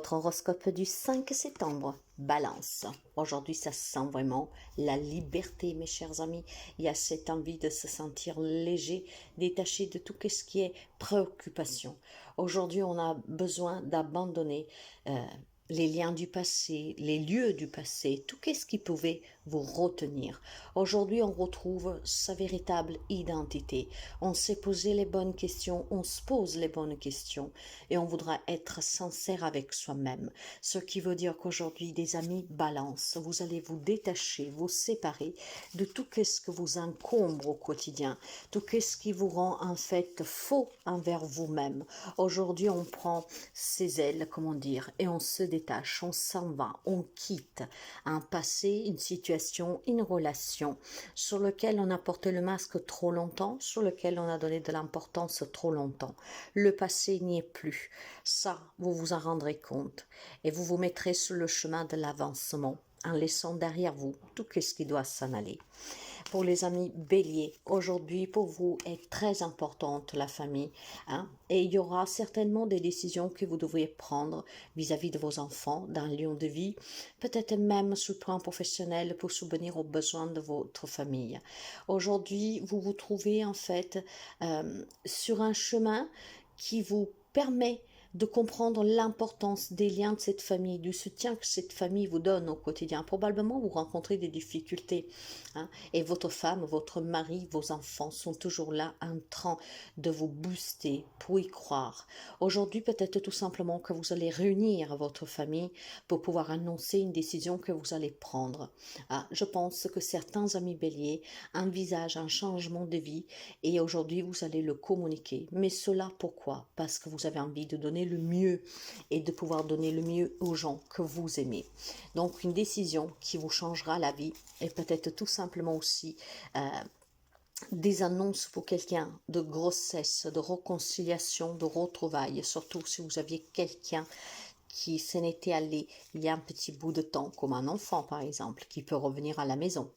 Votre horoscope du 5 septembre, Balance. Aujourd'hui, ça sent vraiment la liberté, mes chers amis. Il y a cette envie de se sentir léger, détaché de tout ce qui est préoccupation. Aujourd'hui, on a besoin d'abandonner les liens du passé, les lieux du passé, tout ce qui pouvait vous retenir. Aujourd'hui, on retrouve sa véritable identité. On s'est posé les bonnes questions, on se pose les bonnes questions et on voudra être sincère avec soi-même. Ce qui veut dire qu'aujourd'hui, des amis balance, vous allez vous détacher, vous séparer de tout ce que vous encombre au quotidien, tout ce qui vous rend en fait faux envers vous-même. Aujourd'hui, on prend ses ailes, comment dire, et on se détache, on s'en va, on quitte un passé, une situation, une relation sur lequel on a porté le masque trop longtemps, sur lequel on a donné de l'importance trop longtemps. Le passé n'y est plus. Ça, vous vous en rendrez compte et vous vous mettrez sur le chemin de l'avancement en laissant derrière vous tout ce qui doit s'en aller. Pour les amis béliers, aujourd'hui pour vous est très importante la famille, et il y aura certainement des décisions que vous devriez prendre vis-à-vis de vos enfants dans le lieu de vie, peut-être même sur le plan professionnel pour subvenir aux besoins de votre famille. Aujourd'hui, vous vous trouvez en fait sur un chemin qui vous permet de comprendre l'importance des liens de cette famille, du soutien que cette famille vous donne au quotidien. Probablement, vous rencontrez des difficultés, et votre femme, votre mari, vos enfants sont toujours là en train de vous booster pour y croire. Aujourd'hui, peut-être tout simplement que vous allez réunir votre famille pour pouvoir annoncer une décision que vous allez prendre. Je pense que certains amis béliers envisagent un changement de vie et aujourd'hui, vous allez le communiquer. Mais cela, pourquoi? Parce que vous avez envie de donner le mieux et de pouvoir donner le mieux aux gens que vous aimez. Donc, une décision qui vous changera la vie et peut-être tout simplement aussi des annonces pour quelqu'un de grossesse, de réconciliation, de retrouvailles, surtout si vous aviez quelqu'un qui s'en était allé il y a un petit bout de temps, comme un enfant par exemple, qui peut revenir à la maison.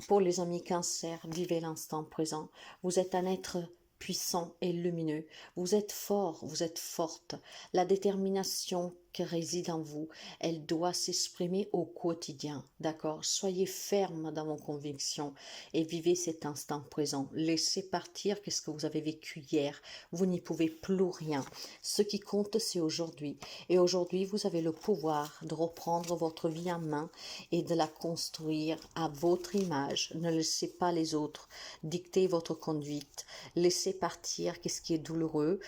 Pour les amis cancer, vivez l'instant présent. Vous êtes un être puissant et lumineux. Vous êtes fort, vous êtes forte. La détermination qui réside en vous, elle doit s'exprimer au quotidien, d'accord? Soyez ferme dans vos convictions et vivez cet instant présent. Laissez partir ce que vous avez vécu hier. Vous n'y pouvez plus rien. Ce qui compte, c'est aujourd'hui. Et aujourd'hui, vous avez le pouvoir de reprendre votre vie en main et de la construire à votre image. Ne laissez pas les autres dicter votre conduite. Laissez partir ce qui est douloureux.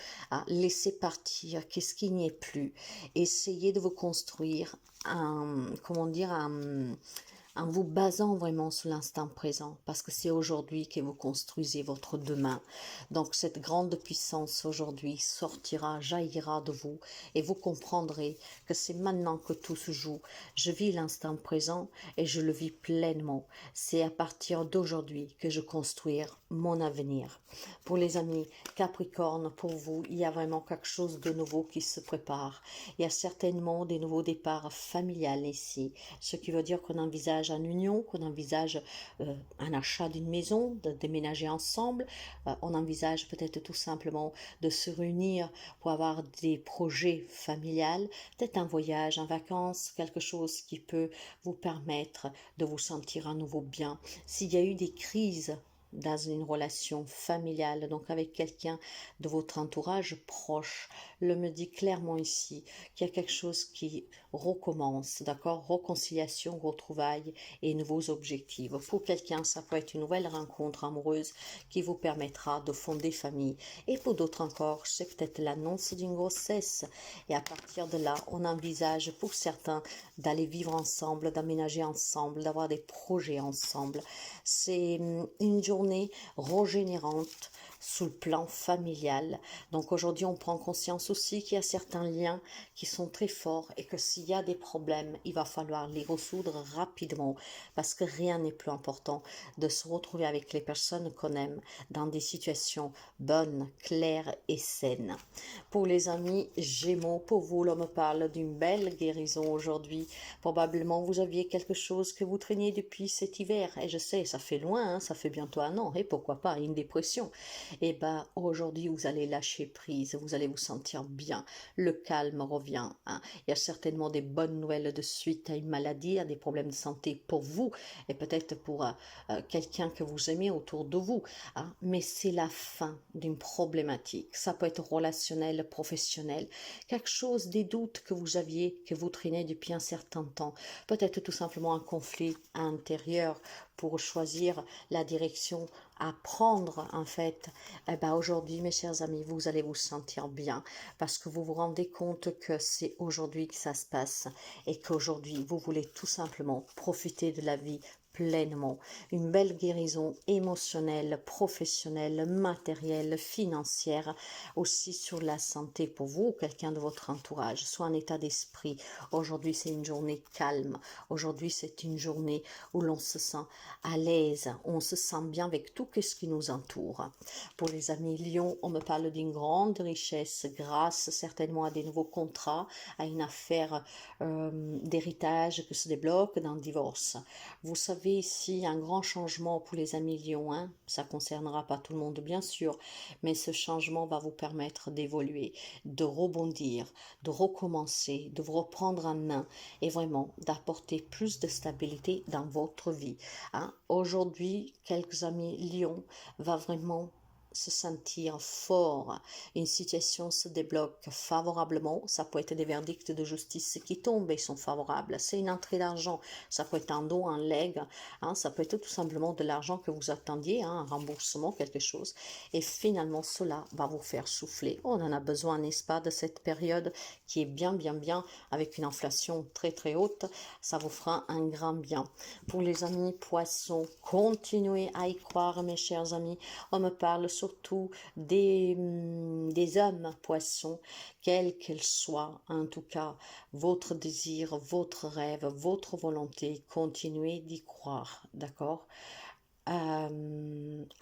Laissez partir ce qui n'y est plus. Essayez de vous construire en vous basant vraiment sur l'instant présent, parce que c'est aujourd'hui que vous construisez votre demain. Donc cette grande puissance aujourd'hui sortira, jaillira de vous, et vous comprendrez que c'est maintenant que tout se joue. Je vis l'instant présent et je le vis pleinement. C'est à partir d'aujourd'hui que je construis mon avenir. Pour les amis Capricorne, pour vous, il y a vraiment quelque chose de nouveau qui se prépare. Il y a certainement des nouveaux départs familiales ici, ce qui veut dire qu'on envisage une union, qu'on envisage un achat d'une maison, de déménager ensemble. On envisage peut-être tout simplement de se réunir pour avoir des projets familiales, peut-être un voyage en vacances, quelque chose qui peut vous permettre de vous sentir à nouveau bien. S'il y a eu des crises dans une relation familiale, donc avec quelqu'un de votre entourage proche, le me dit clairement ici qu'il y a quelque chose qui recommence, d'accord? Réconciliation, retrouvailles et nouveaux objectifs. Pour quelqu'un, ça peut être une nouvelle rencontre amoureuse qui vous permettra de fonder famille. Et pour d'autres encore, c'est peut-être l'annonce d'une grossesse. Et à partir de là, on envisage pour certains d'aller vivre ensemble, d'aménager ensemble, d'avoir des projets ensemble. C'est une journée régénérante sous le plan familial. Donc aujourd'hui, on prend conscience aussi qu'il y a certains liens qui sont très forts et que s'il y a des problèmes, il va falloir les résoudre rapidement parce que rien n'est plus important de se retrouver avec les personnes qu'on aime dans des situations bonnes, claires et saines. Pour les amis Gémeaux, pour vous, l'homme parle d'une belle guérison aujourd'hui. Probablement, vous aviez quelque chose que vous traîniez depuis cet hiver. Et je sais, ça fait loin, ça fait bientôt un an. Et pourquoi pas, une dépression. et ben aujourd'hui vous allez lâcher prise, vous allez vous sentir bien, le calme revient, hein. Il y a certainement des bonnes nouvelles de suite à une maladie, à des problèmes de santé pour vous et peut-être pour quelqu'un que vous aimez autour de vous, hein. Mais c'est la fin d'une problématique, ça peut être relationnel, professionnel, quelque chose, des doutes que vous aviez, que vous traînez depuis un certain temps, peut-être tout simplement un conflit intérieur pour choisir la direction à prendre en fait. Eh ben aujourd'hui mes chers amis, vous allez vous sentir bien parce que vous vous rendez compte que c'est aujourd'hui que ça se passe et qu'aujourd'hui vous voulez tout simplement profiter de la vie pleinement, une belle guérison émotionnelle, professionnelle, matérielle, financière, aussi sur la santé pour vous ou quelqu'un de votre entourage, soit un état d'esprit. Aujourd'hui c'est une journée calme, aujourd'hui c'est une journée où l'on se sent à l'aise, on se sent bien avec tout ce qui nous entoure. Pour les amis Lion, on me parle d'une grande richesse grâce certainement à des nouveaux contrats, à une affaire d'héritage que se débloque d'un divorce. Vous savez ici un grand changement pour les amis Lion, hein. Ça concernera pas tout le monde bien sûr, mais ce changement va vous permettre d'évoluer, de rebondir, de recommencer, de vous reprendre en main et vraiment d'apporter plus de stabilité dans votre vie, hein. Aujourd'hui, quelques amis Lion va vraiment se sentir fort, une situation se débloque favorablement, ça peut être des verdicts de justice qui tombent et sont favorables, c'est une entrée d'argent, ça peut être un don, un leg, hein, ça peut être tout simplement de l'argent que vous attendiez, hein, un remboursement, quelque chose, et finalement cela va vous faire souffler. On en a besoin, n'est-ce pas, de cette période qui est bien, avec une inflation très très haute, ça vous fera un grand bien. Pour les amis poissons, continuez à y croire mes chers amis, on me parle surtout des hommes poissons, quels qu'ils soient, en tout cas, votre désir, votre rêve, votre volonté, continuez d'y croire, d'accord?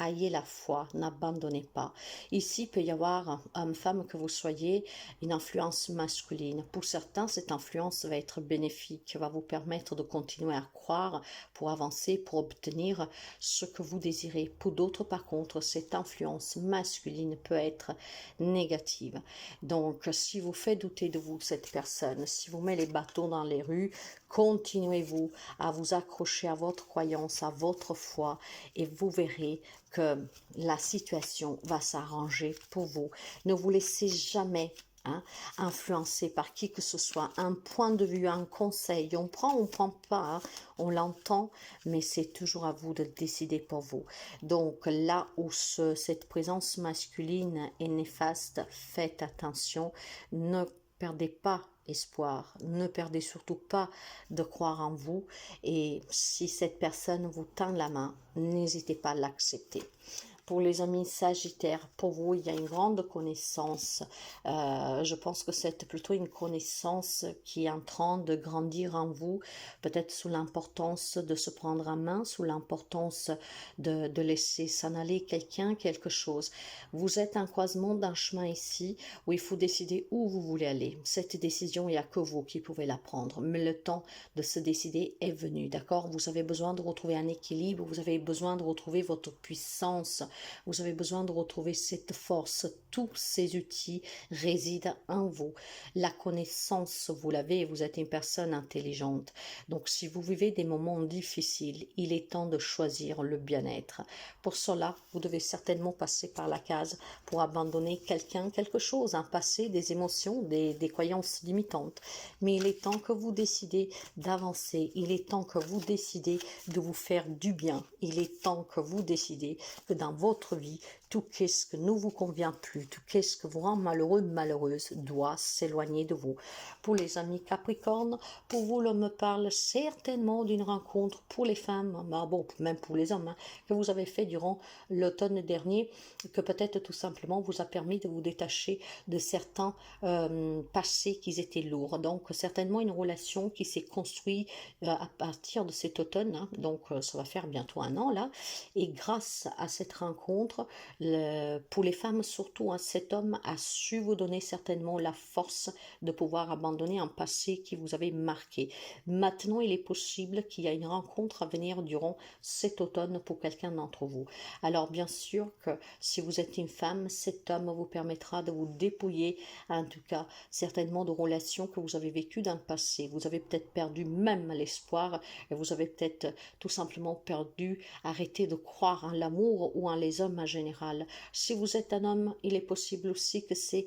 Ayez la foi, n'abandonnez pas. Ici, il peut y avoir, homme-femme que vous soyez, une influence masculine. Pour certains, cette influence va être bénéfique, va vous permettre de continuer à croire pour avancer, pour obtenir ce que vous désirez. Pour d'autres, par contre, cette influence masculine peut être négative. Donc, si vous faites douter de vous, cette personne, si vous mettez les bâtons dans les rues, continuez-vous à vous accrocher à votre croyance, à votre foi, et vous verrez que la situation va s'arranger pour vous. Ne vous laissez jamais influencer par qui que ce soit, un point de vue, un conseil, on prend pas, hein, on l'entend, mais c'est toujours à vous de décider pour vous. Donc là où cette présence masculine est néfaste, faites attention, ne perdez pas espoir, ne perdez surtout pas de croire en vous, et si cette personne vous tend la main, n'hésitez pas à l'accepter. Pour les amis Sagittaires, pour vous, il y a une grande connaissance. Je pense que c'est plutôt une connaissance qui est en train de grandir en vous, peut-être sous l'importance de se prendre en main, sous l'importance de laisser s'en aller quelqu'un, quelque chose. Vous êtes un croisement d'un chemin ici où il faut décider où vous voulez aller. Cette décision, il n'y a que vous qui pouvez la prendre. Mais le temps de se décider est venu, d'accord? Vous avez besoin de retrouver un équilibre, vous avez besoin de retrouver votre puissance, vous avez besoin de retrouver cette force. Tous ces outils résident en vous. La connaissance, vous l'avez, vous êtes une personne intelligente. Donc, si vous vivez des moments difficiles, il est temps de choisir le bien-être. Pour cela, vous devez certainement passer par la case pour abandonner quelqu'un, quelque chose, un passé, des émotions, des croyances limitantes. Mais il est temps que vous décidez d'avancer. Il est temps que vous décidez de vous faire du bien. Il est temps que vous décidez que dans votre vie, tout ce que ne vous convient plus, tout ce que vous rend malheureux, malheureuse, doit s'éloigner de vous. Pour les amis Capricorne, pour vous, l'on me parle certainement d'une rencontre pour les femmes, bon, même pour les hommes, que vous avez fait durant l'automne dernier, que peut-être tout simplement vous a permis de vous détacher de certains passés qui étaient lourds. Donc, certainement une relation qui s'est construite à partir de cet automne, donc ça va faire bientôt un an là, et grâce à cette rencontre, rencontre. Pour les femmes surtout, hein, cet homme a su vous donner certainement la force de pouvoir abandonner un passé qui vous avait marqué. Maintenant, il est possible qu'il y ait une rencontre à venir durant cet automne pour quelqu'un d'entre vous. Alors bien sûr que si vous êtes une femme, cet homme vous permettra de vous dépouiller, en tout cas certainement de relations que vous avez vécues dans le passé. Vous avez peut-être perdu même l'espoir et vous avez peut-être tout simplement perdu, arrêté de croire en l'amour ou en les hommes en général. Si vous êtes un homme, il est possible aussi que c'est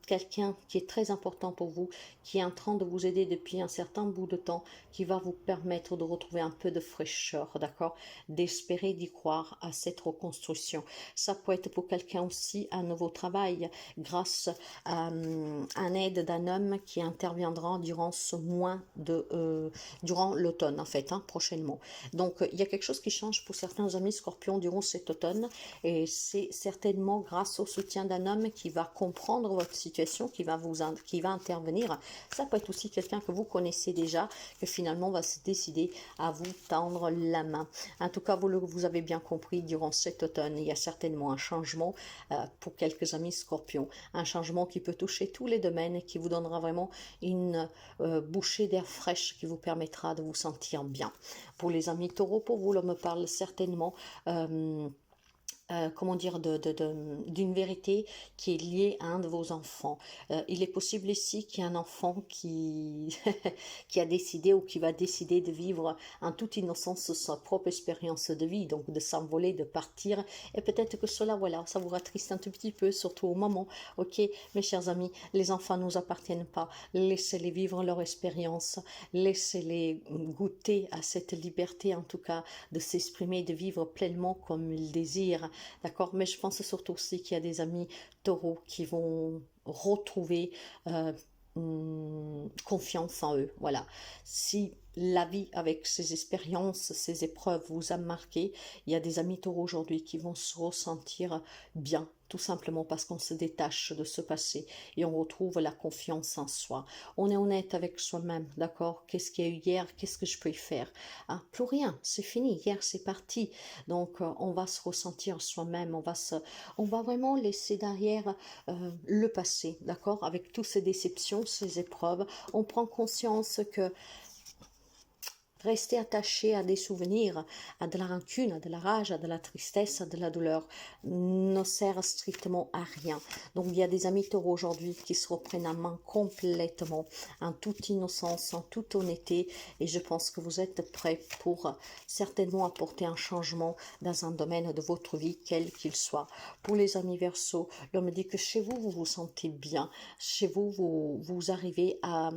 quelqu'un qui est très important pour vous, qui est en train de vous aider depuis un certain bout de temps, qui va vous permettre de retrouver un peu de fraîcheur, d'accord, d'espérer, d'y croire à cette reconstruction. Ça peut être pour quelqu'un aussi un nouveau travail grâce à un aide d'un homme qui interviendra durant ce mois durant l'automne en fait, hein, prochainement. Donc il y a quelque chose qui change pour certains amis scorpions durant cet automne et c'est certainement grâce au soutien d'un homme qui va comprendre votre situation, qui va intervenir. Ça peut être aussi quelqu'un que vous connaissez déjà, que finalement va se décider à vous tendre la main. En tout cas, vous avez bien compris, durant cet automne, il y a certainement un changement pour quelques amis scorpions. Un changement qui peut toucher tous les domaines et qui vous donnera vraiment une bouchée d'air fraîche qui vous permettra de vous sentir bien. Pour les amis taureaux, pour vous, l'homme parle certainement comment dire, d'une vérité qui est liée à un de vos enfants. Il est possible ici qu'il y ait un enfant qui, qui a décidé ou qui va décider de vivre en toute innocence sa propre expérience de vie, donc de s'envoler, de partir, et peut-être que cela, voilà, ça vous rattriste un tout petit peu, surtout au moment. Ok, mes chers amis, les enfants ne nous appartiennent pas, laissez-les vivre leur expérience, laissez-les goûter à cette liberté, en tout cas, de s'exprimer, de vivre pleinement comme ils désirent. D'accord, mais je pense surtout aussi qu'il y a des amis taureaux qui vont retrouver confiance en eux. Voilà. Si la vie avec ses expériences, ses épreuves vous a marqué, il y a des amis taureaux aujourd'hui qui vont se ressentir bien, tout simplement parce qu'on se détache de ce passé et on retrouve la confiance en soi. On est honnête avec soi-même, d'accord? Qu'est-ce qu'il y a eu hier? Qu'est-ce que je peux y faire? Hein? Plus rien, c'est fini. Hier, c'est parti. Donc, on va se ressentir soi-même. On va vraiment laisser derrière le passé, d'accord? Avec toutes ces déceptions, ces épreuves, on prend conscience que rester attaché à des souvenirs, à de la rancune, à de la rage, à de la tristesse, à de la douleur, ne sert strictement à rien. Donc il y a des amis taureaux aujourd'hui qui se reprennent en main complètement, en toute innocence, en toute honnêteté, et je pense que vous êtes prêts pour certainement apporter un changement dans un domaine de votre vie, quel qu'il soit. Pour les amis Verseaux, l'on me dit que chez vous, vous vous sentez bien, chez vous, vous arrivez à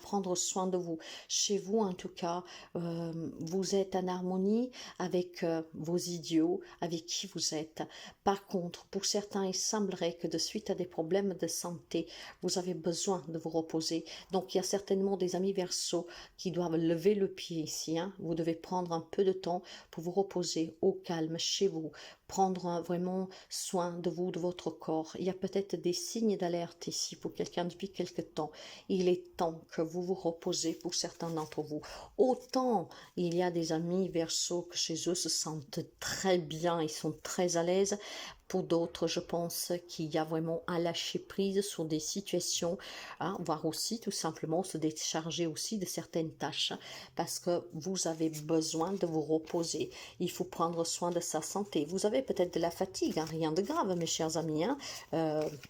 prendre soin de vous. Chez vous, en tout cas, vous êtes en harmonie avec vos idéaux, avec qui vous êtes. Par contre, pour certains, il semblerait que de suite à des problèmes de santé, vous avez besoin de vous reposer. Donc, il y a certainement des amis Verseaux qui doivent lever le pied ici. Hein. Vous devez prendre un peu de temps pour vous reposer au calme chez vous, prendre vraiment soin de vous, de votre corps. Il y a peut-être des signes d'alerte ici pour quelqu'un depuis quelque temps. Il est temps que vous vous reposez pour certains d'entre vous. Autant il y a des amis Verseaux que chez eux se sentent très bien, ils sont très à l'aise. Pour d'autres, je pense qu'il y a vraiment un lâcher prise sur des situations, hein, voire aussi tout simplement se décharger aussi de certaines tâches, parce que vous avez besoin de vous reposer. Il faut prendre soin de sa santé. Vous avez peut-être de la fatigue, hein, rien de grave, mes chers amis. Hein.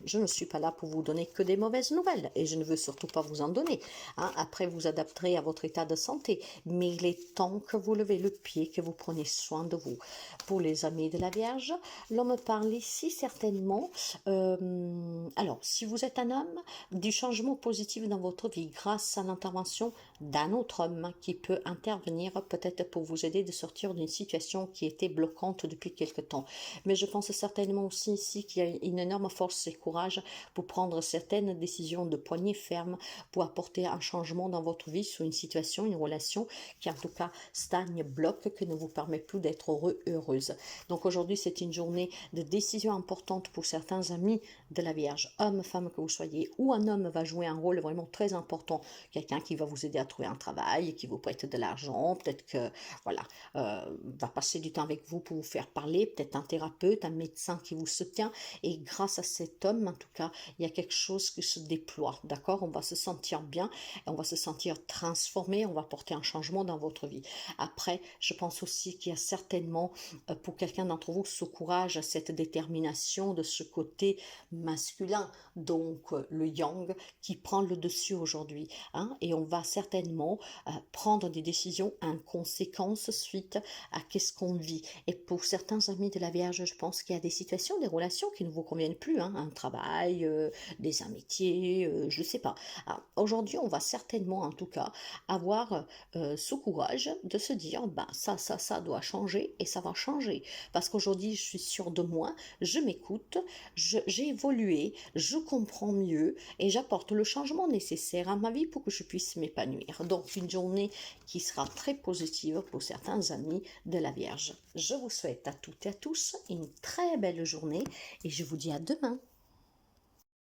Je ne suis pas là pour vous donner que des mauvaises nouvelles, et je ne veux surtout pas vous en donner. Hein. Après, vous adapterez à votre état de santé, mais il est temps que vous levez le pied, que vous preniez soin de vous. Pour les amis de la Vierge, l'on me parle ici certainement, alors si vous êtes un homme, du changement positif dans votre vie grâce à l'intervention d'un autre homme qui peut intervenir peut-être pour vous aider de sortir d'une situation qui était bloquante depuis quelque temps. Mais je pense certainement aussi ici qu'il y a une énorme force et courage pour prendre certaines décisions de poignée ferme, pour apporter apporter un changement dans votre vie sur une situation, une relation qui en tout cas stagne, bloque, qui ne vous permet plus d'être heureux, heureuse. Donc aujourd'hui, c'est une journée de décision importante pour certains amis de la Vierge, homme, femme que vous soyez, ou un homme va jouer un rôle vraiment très important, quelqu'un qui va vous aider à trouver un travail, qui vous prête de l'argent, peut-être que, voilà, va passer du temps avec vous pour vous faire parler, peut-être un thérapeute, un médecin qui vous soutient, et grâce à cet homme, en tout cas, il y a quelque chose qui se déploie, d'accord? On va se sentir bien, on va se sentir transformé, on va porter un changement dans votre vie. Après, je pense aussi qu'il y a certainement, pour quelqu'un d'entre vous, ce courage, cette détermination de ce côté masculin, donc le yang, qui prend le dessus aujourd'hui, hein, et on va certainement prendre des décisions en conséquence suite à qu'est-ce qu'on vit. Et pour certains amis de la Vierge, je pense qu'il y a des situations, des relations qui ne vous conviennent plus, hein, un travail, des amitiés, je ne sais pas. Aujourd'hui, on va certainement, en tout cas, avoir ce courage de se dire, bah, ça doit changer et ça va changer. Parce qu'aujourd'hui, je suis sûre de moi, je m'écoute, j'ai évolué, je comprends mieux et j'apporte le changement nécessaire à ma vie pour que je puisse m'épanouir. Donc, une journée qui sera très positive pour certains amis de la Vierge. Je vous souhaite à toutes et à tous une très belle journée et je vous dis à demain.